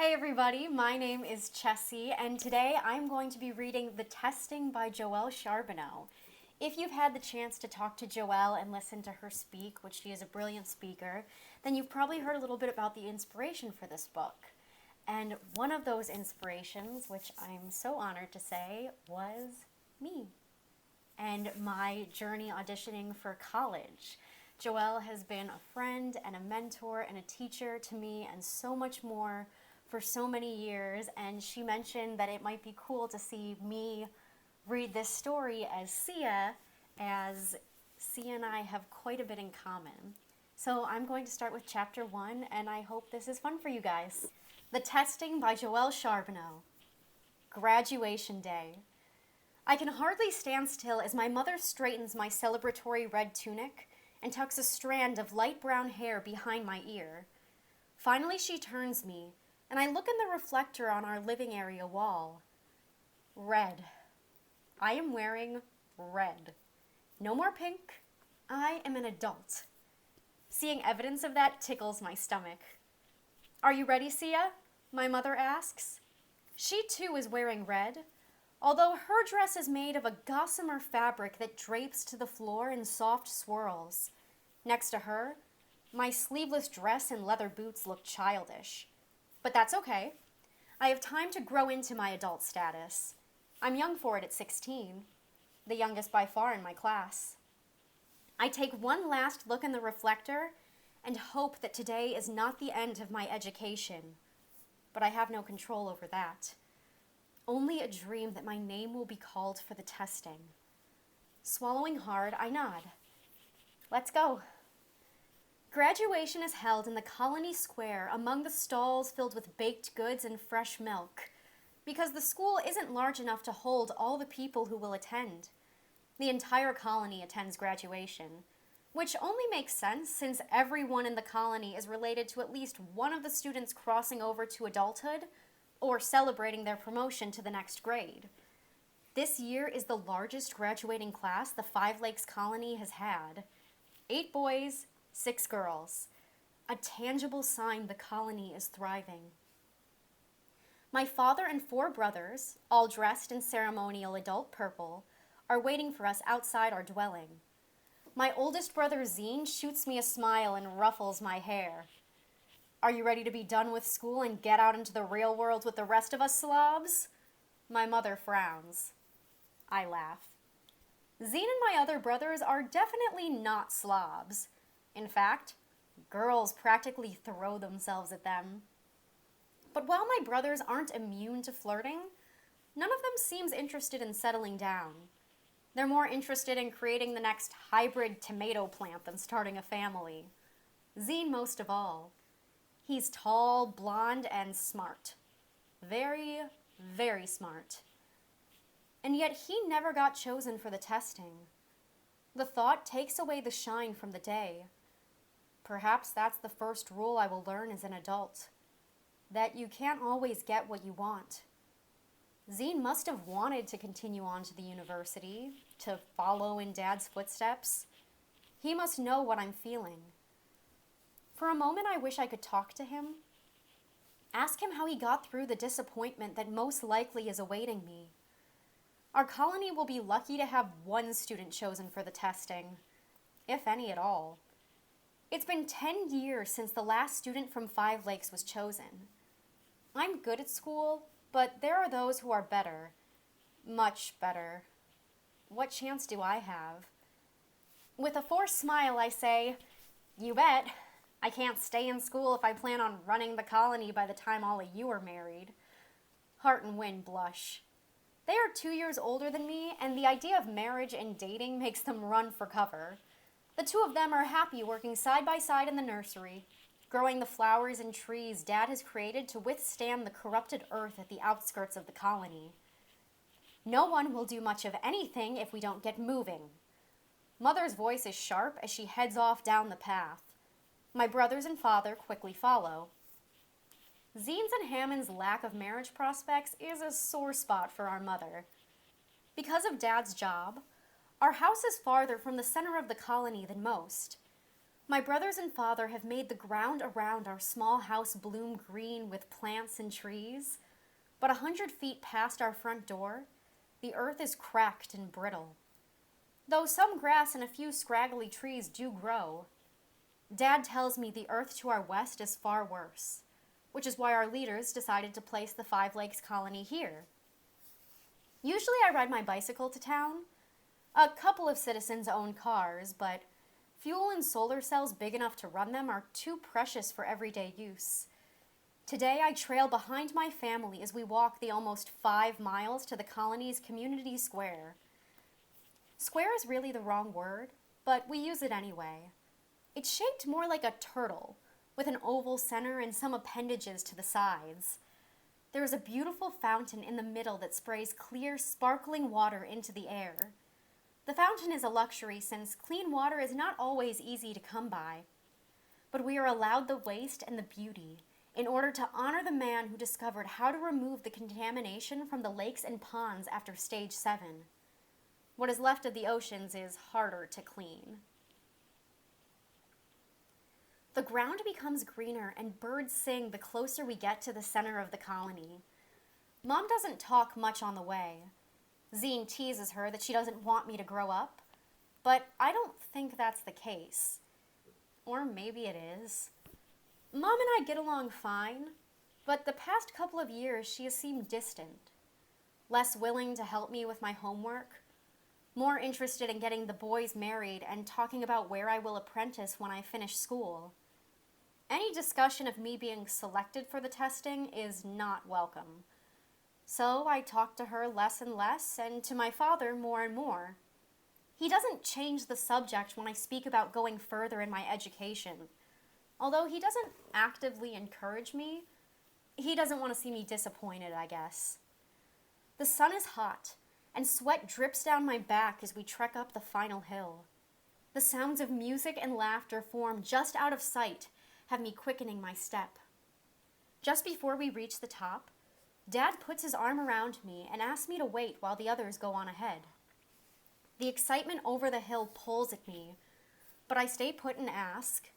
Hey everybody, my name is Chessie, and today I'm going to be reading The Testing by Joelle Charbonneau. If you've had the chance to talk to Joelle and listen to her speak, which she is a brilliant speaker, then you've probably heard a little bit about the inspiration for this book. And one of those inspirations, which I'm so honored to say, was me and my journey auditioning for college. Joelle has been a friend and a mentor and a teacher to me and so much more for so many years, and she mentioned that it might be cool to see me read this story as Sia, as Sia and I have quite a bit in common. So I'm going to start with chapter 1, and I hope this is fun for you guys. The Testing by Joelle Charbonneau. Graduation Day. I can hardly stand still as my mother straightens my celebratory red tunic and tucks a strand of light brown hair behind my ear. Finally she turns me, and I look in the reflector on our living area wall. Red. I am wearing red. No more pink. I am an adult. Seeing evidence of that tickles my stomach. Are you ready, Sia? My mother asks. She too is wearing red, although her dress is made of a gossamer fabric that drapes to the floor in soft swirls. Next to her, my sleeveless dress and leather boots look childish. But that's okay. I have time to grow into my adult status. I'm young for it at 16, the youngest by far in my class. I take one last look in the reflector and hope that today is not the end of my education. But I have no control over that. Only a dream that my name will be called for the testing. Swallowing hard, I nod. Let's go. Graduation is held in the Colony Square among the stalls filled with baked goods and fresh milk, because the school isn't large enough to hold all the people who will attend. The entire colony attends graduation, which only makes sense since everyone in the colony is related to at least one of the students crossing over to adulthood or celebrating their promotion to the next grade. This year is the largest graduating class the Five Lakes Colony has had. 8 boys, 6 girls. A tangible sign the colony is thriving. My father and 4 brothers, all dressed in ceremonial adult purple, are waiting for us outside our dwelling. My oldest brother Zine shoots me a smile and ruffles my hair. Are you ready to be done with school and get out into the real world with the rest of us slobs? My mother frowns. I laugh. Zine and my other brothers are definitely not slobs. In fact, girls practically throw themselves at them. But while my brothers aren't immune to flirting, none of them seems interested in settling down. They're more interested in creating the next hybrid tomato plant than starting a family. Zine most of all. He's tall, blonde, and smart. Very, very smart. And yet he never got chosen for the testing. The thought takes away the shine from the day. Perhaps that's the first rule I will learn as an adult. That you can't always get what you want. Zine must have wanted to continue on to the university, to follow in Dad's footsteps. He must know what I'm feeling. For a moment, I wish I could talk to him. Ask him how he got through the disappointment that most likely is awaiting me. Our colony will be lucky to have one student chosen for the testing, if any at all. It's been 10 years since the last student from Five Lakes was chosen. I'm good at school, but there are those who are better. Much better. What chance do I have? With a forced smile, I say, "You bet. I can't stay in school if I plan on running the colony by the time all of you are married." Heart and Wind blush. They are 2 years older than me, and the idea of marriage and dating makes them run for cover. The 2 of them are happy working side by side in the nursery, growing the flowers and trees Dad has created to withstand the corrupted earth at the outskirts of the colony. No one will do much of anything if we don't get moving. Mother's voice is sharp as she heads off down the path. My brothers and father quickly follow. Zine's and Hammond's lack of marriage prospects is a sore spot for our mother. Because of Dad's job, our house is farther from the center of the colony than most. My brothers and father have made the ground around our small house bloom green with plants and trees, but 100 feet past our front door, the earth is cracked and brittle. Though some grass and a few scraggly trees do grow, Dad tells me the earth to our west is far worse, which is why our leaders decided to place the Five Lakes colony here. Usually I ride my bicycle to town. A couple of citizens own cars, but fuel and solar cells big enough to run them are too precious for everyday use. Today I trail behind my family as we walk the almost 5 miles to the colony's community square. Square is really the wrong word, but we use it anyway. It's shaped more like a turtle, with an oval center and some appendages to the sides. There is a beautiful fountain in the middle that sprays clear, sparkling water into the air. The fountain is a luxury since clean water is not always easy to come by. But we are allowed the waste and the beauty in order to honor the man who discovered how to remove the contamination from the lakes and ponds after stage 7. What is left of the oceans is harder to clean. The ground becomes greener and birds sing the closer we get to the center of the colony. Mom doesn't talk much on the way. Zine teases her that she doesn't want me to grow up, but I don't think that's the case. Or maybe it is. Mom and I get along fine, but the past couple of years she has seemed distant. Less willing to help me with my homework, more interested in getting the boys married and talking about where I will apprentice when I finish school. Any discussion of me being selected for the testing is not welcome. So I talk to her less and less, and to my father more and more. He doesn't change the subject when I speak about going further in my education. Although he doesn't actively encourage me, he doesn't want to see me disappointed, I guess. The sun is hot, and sweat drips down my back as we trek up the final hill. The sounds of music and laughter form just out of sight have me quickening my step. Just before we reach the top, Dad puts his arm around me and asks me to wait while the others go on ahead. The excitement over the hill pulls at me, but I stay put and ask,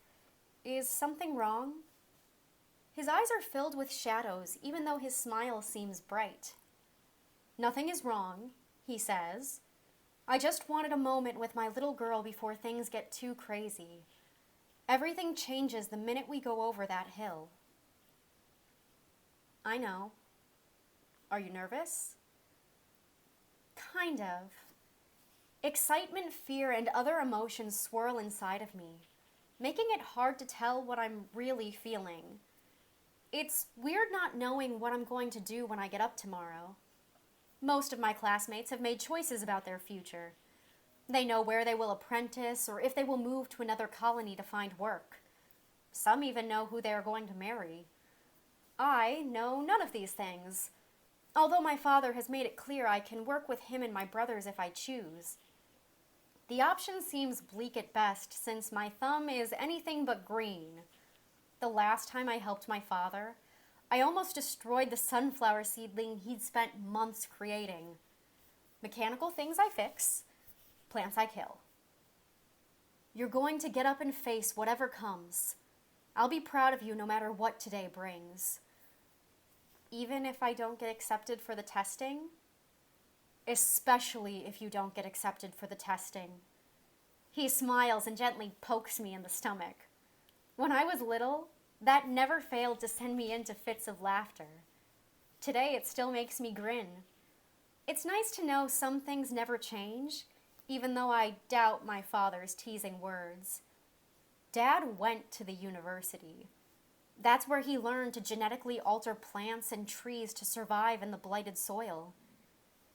"Is something wrong?" His eyes are filled with shadows, even though his smile seems bright. "Nothing is wrong," he says. "I just wanted a moment with my little girl before things get too crazy. Everything changes the minute we go over that hill." I know. Are you nervous? Kind of. Excitement, fear, and other emotions swirl inside of me, making it hard to tell what I'm really feeling. It's weird not knowing what I'm going to do when I get up tomorrow. Most of my classmates have made choices about their future. They know where they will apprentice or if they will move to another colony to find work. Some even know who they are going to marry. I know none of these things, although my father has made it clear I can work with him and my brothers if I choose. The option seems bleak at best since my thumb is anything but green. The last time I helped my father, I almost destroyed the sunflower seedling he'd spent months creating. Mechanical things I fix, plants I kill. You're going to get up and face whatever comes. I'll be proud of you no matter what today brings. Even if I don't get accepted for the testing? Especially if you don't get accepted for the testing. He smiles and gently pokes me in the stomach. When I was little, that never failed to send me into fits of laughter. Today it still makes me grin. It's nice to know some things never change, even though I doubt my father's teasing words. Dad went to the university. That's where he learned to genetically alter plants and trees to survive in the blighted soil.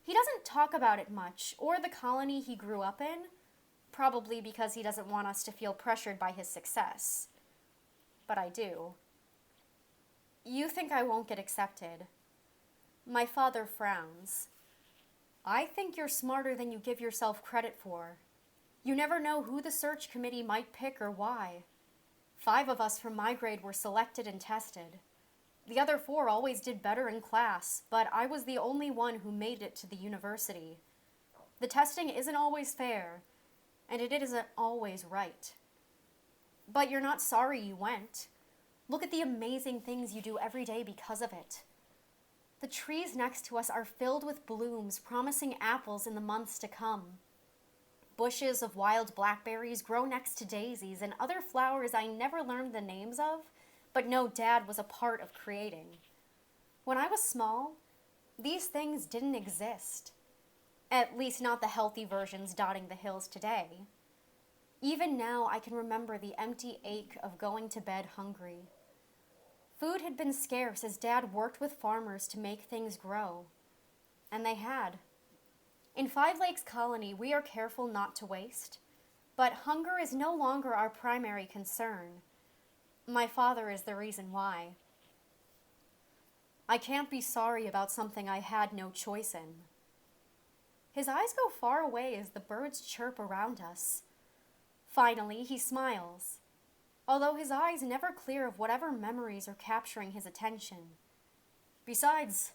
He doesn't talk about it much, or the colony he grew up in, probably because he doesn't want us to feel pressured by his success. But I do. You think I won't get accepted? My father frowns. I think you're smarter than you give yourself credit for. You never know who the search committee might pick or why. 5 of us from my grade were selected and tested. The other 4 always did better in class, but I was the only one who made it to the university. The testing isn't always fair, and it isn't always right. But you're not sorry you went. Look at the amazing things you do every day because of it. The trees next to us are filled with blooms, promising apples in the months to come. Bushes of wild blackberries grow next to daisies and other flowers I never learned the names of, but know Dad was a part of creating. When I was small, these things didn't exist. At least not the healthy versions dotting the hills today. Even now, I can remember the empty ache of going to bed hungry. Food had been scarce as Dad worked with farmers to make things grow. And they had. In Five Lakes Colony, we are careful not to waste. But hunger is no longer our primary concern. My father is the reason why. I can't be sorry about something I had no choice in. His eyes go far away as the birds chirp around us. Finally, he smiles, although his eyes never clear of whatever memories are capturing his attention. Besides,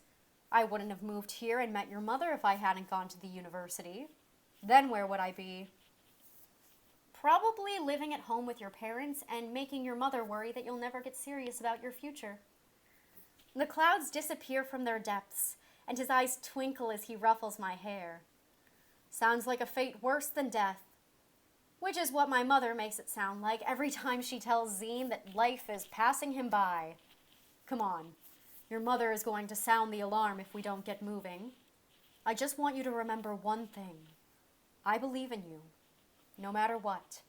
I wouldn't have moved here and met your mother if I hadn't gone to the university. Then where would I be? Probably living at home with your parents and making your mother worry that you'll never get serious about your future. The clouds disappear from their depths, and his eyes twinkle as he ruffles my hair. Sounds like a fate worse than death. Which is what my mother makes it sound like every time she tells Zine that life is passing him by. Come on, your mother is going to sound the alarm if we don't get moving. I just want you to remember one thing. I believe in you, no matter what.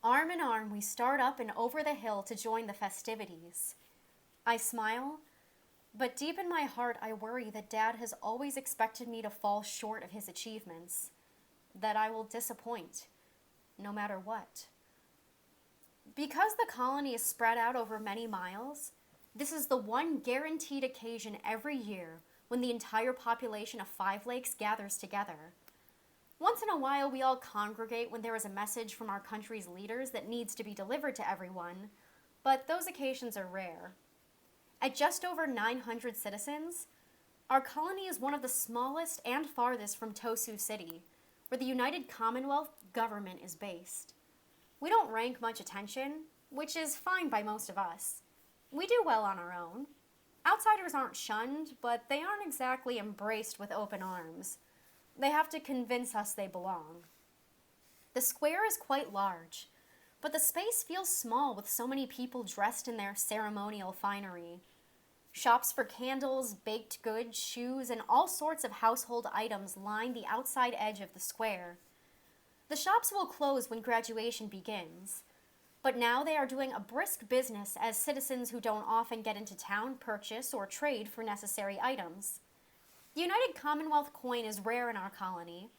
Arm in arm, we start up and over the hill to join the festivities. I smile, but deep in my heart I worry that Dad has always expected me to fall short of his achievements. That I will disappoint, no matter what. Because the colony is spread out over many miles, this is the one guaranteed occasion every year when the entire population of Five Lakes gathers together. Once in a while, we all congregate when there is a message from our country's leaders that needs to be delivered to everyone, but those occasions are rare. At just over 900 citizens, our colony is one of the smallest and farthest from Tosu City, where the United Commonwealth government is based. We don't rank much attention, which is fine by most of us. We do well on our own. Outsiders aren't shunned, but they aren't exactly embraced with open arms. They have to convince us they belong. The square is quite large, but the space feels small with so many people dressed in their ceremonial finery. Shops for candles, baked goods, shoes, and all sorts of household items line the outside edge of the square. The shops will close when graduation begins, but now they are doing a brisk business as citizens who don't often get into town purchase or trade for necessary items. The United Commonwealth coin is rare in our colony,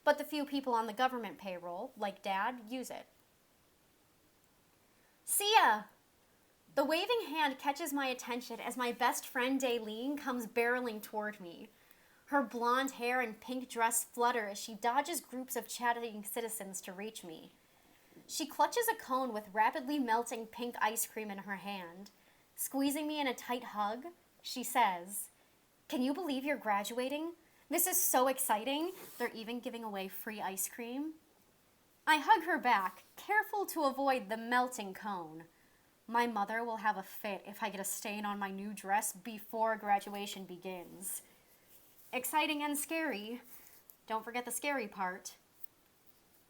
but the few people on the government payroll, like Dad, use it. See ya! The waving hand catches my attention as my best friend Daylene comes barreling toward me. Her blonde hair and pink dress flutter as she dodges groups of chatting citizens to reach me. She clutches a cone with rapidly melting pink ice cream in her hand. Squeezing me in a tight hug, she says, "Can you believe you're graduating? This is so exciting. They're even giving away free ice cream." I hug her back, careful to avoid the melting cone. My mother will have a fit if I get a stain on my new dress before graduation begins. Exciting and scary. Don't forget the scary part.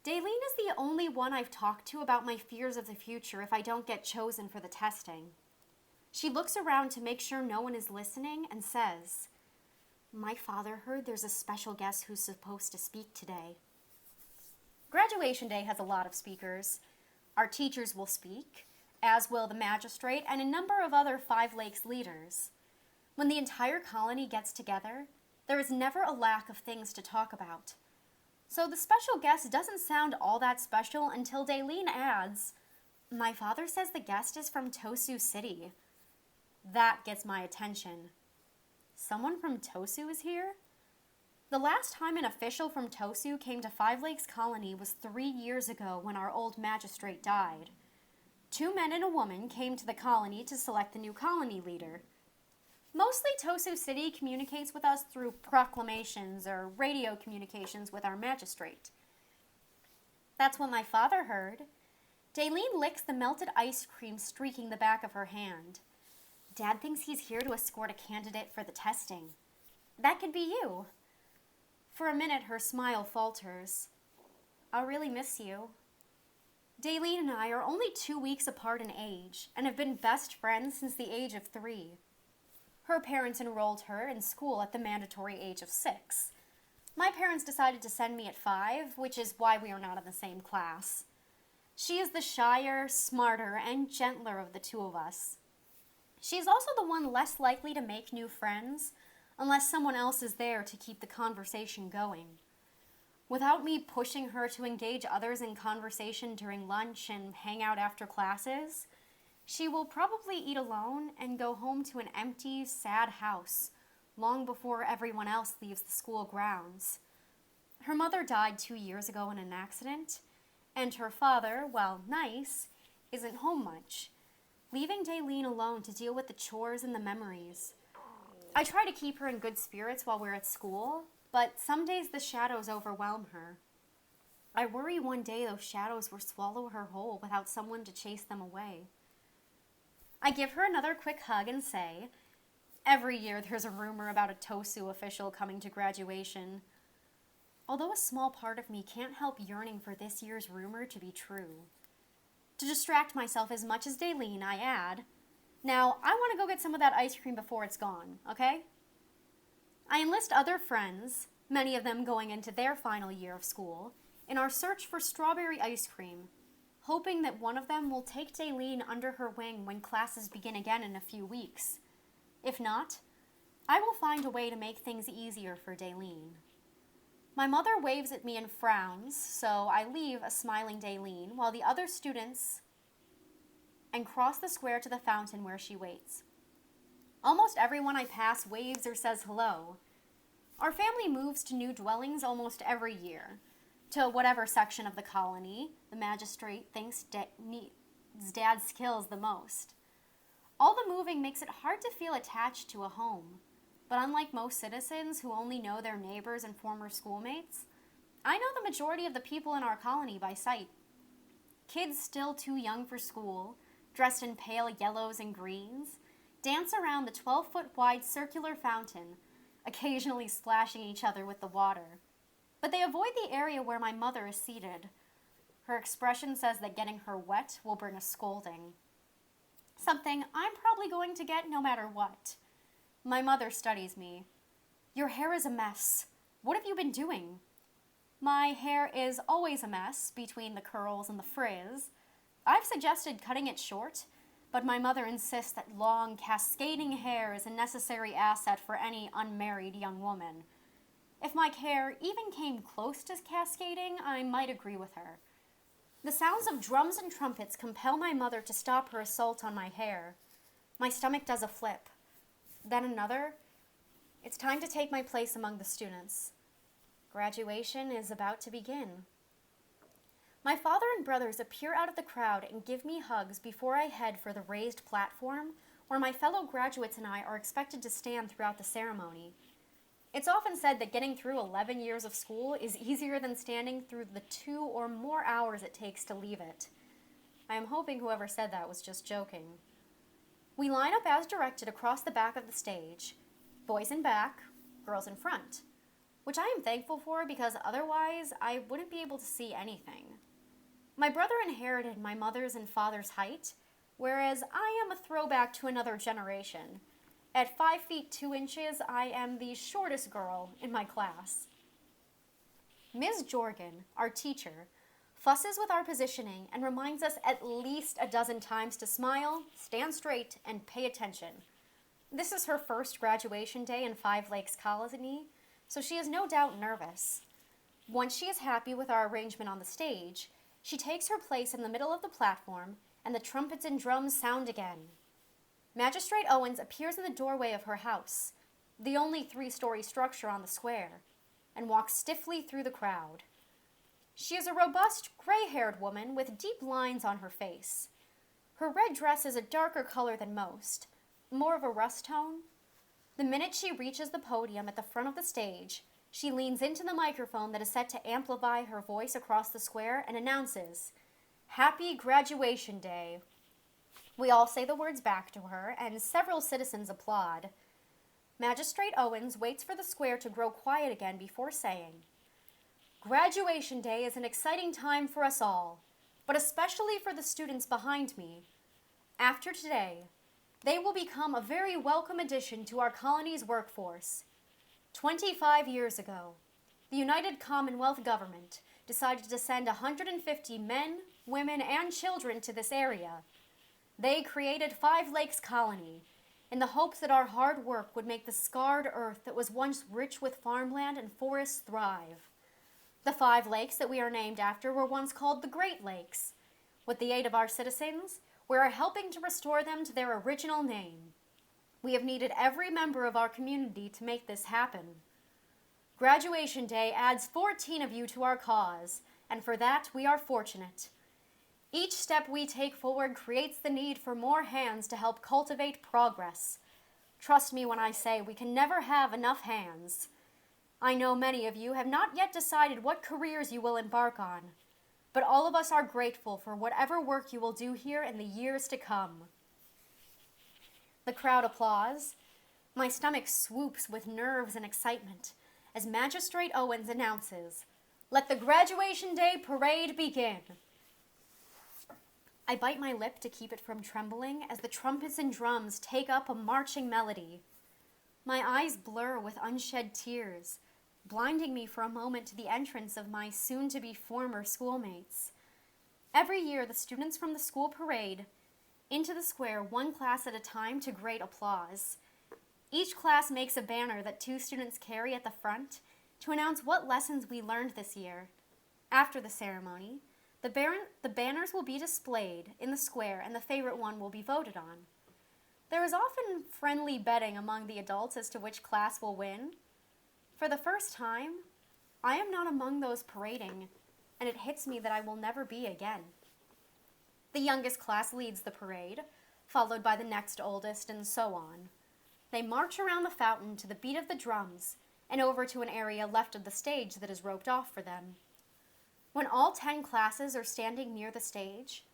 Daylene is the only one I've talked to about my fears of the future if I don't get chosen for the testing. She looks around to make sure no one is listening and says, "My father heard there's a special guest who's supposed to speak today." Graduation day has a lot of speakers. Our teachers will speak, as will the magistrate and a number of other Five Lakes leaders. When the entire colony gets together, there is never a lack of things to talk about. So the special guest doesn't sound all that special until Daylene adds, "My father says the guest is from Tosu City." That gets my attention. Someone from Tosu is here? The last time an official from Tosu came to Five Lakes Colony was 3 years ago when our old magistrate died. 2 men and a woman came to the colony to select the new colony leader. Mostly Tosu City communicates with us through proclamations or radio communications with our magistrate. That's what my father heard. Daleen licks the melted ice cream streaking the back of her hand. Dad thinks he's here to escort a candidate for the testing. That could be you. For a minute, her smile falters. I'll really miss you. Daleen and I are only 2 weeks apart in age and have been best friends since the age of 3. Her parents enrolled her in school at the mandatory age of 6. My parents decided to send me at 5, which is why we are not in the same class. She is the shyer, smarter, and gentler of the two of us. She is also the one less likely to make new friends unless someone else is there to keep the conversation going. Without me pushing her to engage others in conversation during lunch and hang out after classes, she will probably eat alone and go home to an empty, sad house long before everyone else leaves the school grounds. Her mother died 2 years ago in an accident, and her father, while nice, isn't home much, leaving Daleen alone to deal with the chores and the memories. I try to keep her in good spirits while we're at school, but some days the shadows overwhelm her. I worry one day those shadows will swallow her whole without someone to chase them away. I give her another quick hug and say, every year there's a rumor about a TOSU official coming to graduation. Although a small part of me can't help yearning for this year's rumor to be true. To distract myself as much as Daleen, I add, now I want to go get some of that ice cream before it's gone, okay? I enlist other friends, many of them going into their final year of school, in our search for strawberry ice cream, hoping that one of them will take Daleen under her wing when classes begin again in a few weeks. If not, I will find a way to make things easier for Daleen. My mother waves at me and frowns, so I leave a smiling Daleen while the other students and cross the square to the fountain where she waits. Almost everyone I pass waves or says hello. Our family moves to new dwellings almost every year, to whatever section of the colony the magistrate thinks needs Dad's skills the most. All the moving makes it hard to feel attached to a home, but unlike most citizens who only know their neighbors and former schoolmates, I know the majority of the people in our colony by sight. Kids still too young for school, dressed in pale yellows and greens, dance around the 12-foot wide circular fountain, occasionally splashing each other with the water. But they avoid the area where my mother is seated. Her expression says that getting her wet will bring a scolding. Something I'm probably going to get no matter what. My mother studies me. Your hair is a mess. What have you been doing? My hair is always a mess between the curls and the frizz. I've suggested cutting it short, but my mother insists that long, cascading hair is a necessary asset for any unmarried young woman. If my hair even came close to cascading, I might agree with her. The sounds of drums and trumpets compel my mother to stop her assault on my hair. My stomach does a flip. Then another. It's time to take my place among the students. Graduation is about to begin. My father and brothers appear out of the crowd and give me hugs before I head for the raised platform where my fellow graduates and I are expected to stand throughout the ceremony. It's often said that getting through 11 years of school is easier than standing through the 2 or more hours it takes to leave it. I am hoping whoever said that was just joking. We line up as directed across the back of the stage, boys in back, girls in front, which I am thankful for because otherwise I wouldn't be able to see anything. My brother inherited my mother's and father's height, whereas I am a throwback to another generation. At 5 feet 2 inches, I am the shortest girl in my class. Ms. Jorgen, our teacher, fusses with our positioning and reminds us at least a dozen times to smile, stand straight, and pay attention. This is her first graduation day in Five Lakes Colony, so she is no doubt nervous. Once she is happy with our arrangement on the stage, she takes her place in the middle of the platform, and the trumpets and drums sound again. Magistrate Owens appears in the doorway of her house, the only 3-story structure on the square, and walks stiffly through the crowd. She is a robust, gray-haired woman with deep lines on her face. Her red dress is a darker color than most, more of a rust tone. The minute she reaches the podium at the front of the stage, she leans into the microphone that is set to amplify her voice across the square and announces, Happy Graduation Day. We all say the words back to her, and several citizens applaud. Magistrate Owens waits for the square to grow quiet again before saying, Graduation Day is an exciting time for us all, but especially for the students behind me. After today, they will become a very welcome addition to our colony's workforce. 25 years ago, the United Commonwealth Government decided to send 150 men, women, and children to this area. They created Five Lakes Colony in the hopes that our hard work would make the scarred earth that was once rich with farmland and forests thrive. The 5 lakes that we are named after were once called the Great Lakes. With the aid of our citizens, we are helping to restore them to their original name. We have needed every member of our community to make this happen. Graduation Day adds 14 of you to our cause, and for that we are fortunate. Each step we take forward creates the need for more hands to help cultivate progress. Trust me when I say we can never have enough hands. I know many of you have not yet decided what careers you will embark on, but all of us are grateful for whatever work you will do here in the years to come. The crowd applauds. My stomach swoops with nerves and excitement as Magistrate Owens announces, "Let the Graduation Day Parade begin." I bite my lip to keep it from trembling as the trumpets and drums take up a marching melody. My eyes blur with unshed tears, blinding me for a moment to the entrance of my soon-to-be former schoolmates. Every year, the students from the school parade into the square one class at a time to great applause. Each class makes a banner that 2 students carry at the front to announce what lessons we learned this year. After the ceremony, the banners will be displayed in the square and the favorite one will be voted on. There is often friendly betting among the adults as to which class will win. For the first time, I am not among those parading, and it hits me that I will never be again. The youngest class leads the parade, followed by the next oldest, and so on. They march around the fountain to the beat of the drums and over to an area left of the stage that is roped off for them. When all 10 classes are standing near the stage,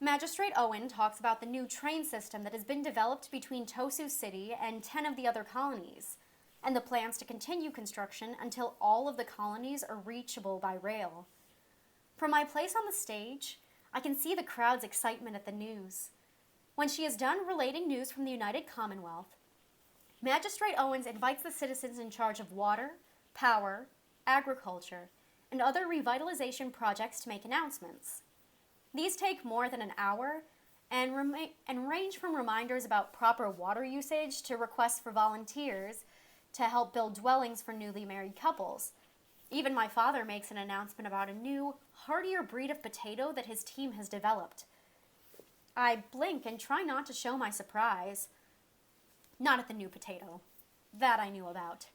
Magistrate Owen talks about the new train system that has been developed between Tosu City and 10 of the other colonies, and the plans to continue construction until all of the colonies are reachable by rail. From my place on the stage, I can see the crowd's excitement at the news. When she is done relating news from the United Commonwealth, Magistrate Owens invites the citizens in charge of water, power, agriculture, and other revitalization projects to make announcements. These take more than an hour and range from reminders about proper water usage to requests for volunteers to help build dwellings for newly married couples. Even my father makes an announcement about a new, hardier breed of potato that his team has developed. I blink and try not to show my surprise. Not at the new potato. That I knew about.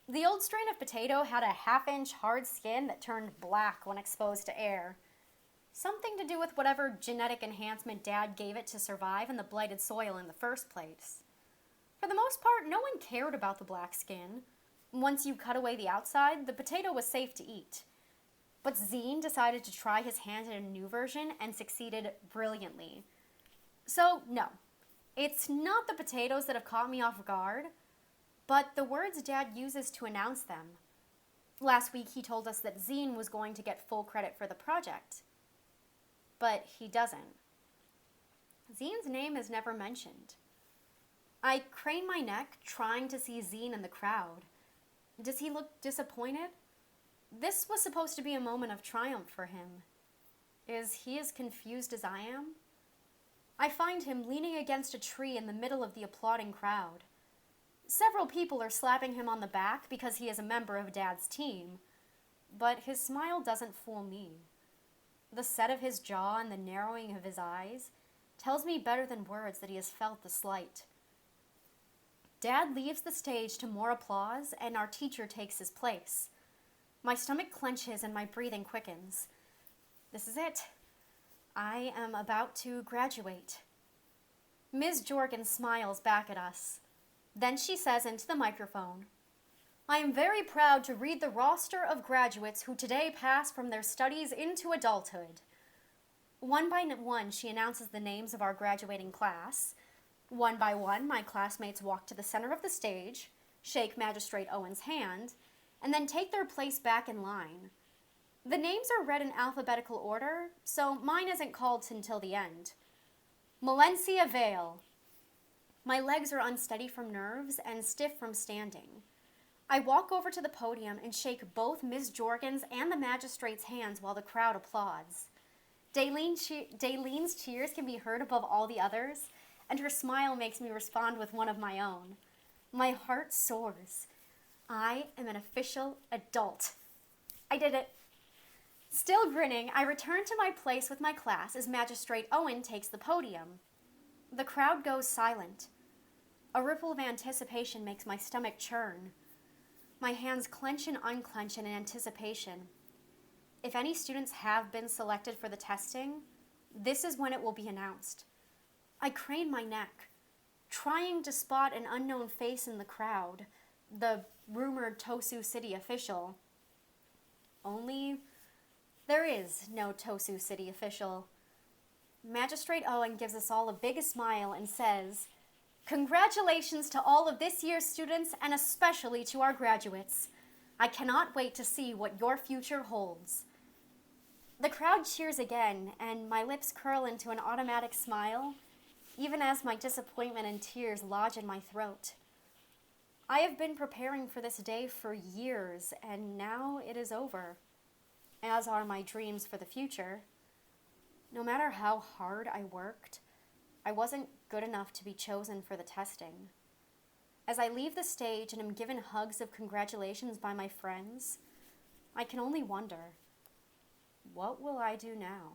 The old strain of potato had a half-inch hard skin that turned black when exposed to air. Something to do with whatever genetic enhancement Dad gave it to survive in the blighted soil in the first place. For the most part, no one cared about the black skin. Once you cut away the outside, the potato was safe to eat. But Zine decided to try his hand at a new version and succeeded brilliantly. So, no. It's not the potatoes that have caught me off guard, but the words Dad uses to announce them. Last week he told us that Zine was going to get full credit for the project. But he doesn't. Zine's name is never mentioned. I crane my neck, trying to see Zine in the crowd. Does he look disappointed? This was supposed to be a moment of triumph for him. Is he as confused as I am? I find him leaning against a tree in the middle of the applauding crowd. Several people are slapping him on the back because he is a member of Dad's team, but his smile doesn't fool me. The set of his jaw and the narrowing of his eyes tells me better than words that he has felt the slight. Dad leaves the stage to more applause, and our teacher takes his place. My stomach clenches and my breathing quickens. This is it. I am about to graduate. Ms. Jorgen smiles back at us. Then she says into the microphone, "I am very proud to read the roster of graduates who today pass from their studies into adulthood. One by one, she announces the names of our graduating class. One by one, my classmates walk to the center of the stage, shake Magistrate Owen's hand, and then take their place back in line. The names are read in alphabetical order, so mine isn't called until the end. Malencia Vale. My legs are unsteady from nerves and stiff from standing. I walk over to the podium and shake both Ms. Jorgens and the magistrate's hands while the crowd applauds. Daylene's cheers can be heard above all the others, and her smile makes me respond with one of my own. My heart soars. I am an official adult. I did it. Still grinning, I return to my place with my class as Magistrate Owen takes the podium. The crowd goes silent. A ripple of anticipation makes my stomach churn. My hands clench and unclench in anticipation. If any students have been selected for the testing, this is when it will be announced. I crane my neck, trying to spot an unknown face in the crowd, the rumored Tosu City official. Only there is no Tosu City official. Magistrate Owen gives us all a big smile and says, "Congratulations to all of this year's students and especially to our graduates. I cannot wait to see what your future holds." The crowd cheers again, and my lips curl into an automatic smile, even as my disappointment and tears lodge in my throat. I have been preparing for this day for years, and now it is over, as are my dreams for the future. No matter how hard I worked, I wasn't good enough to be chosen for the testing. As I leave the stage and am given hugs of congratulations by my friends, I can only wonder, what will I do now?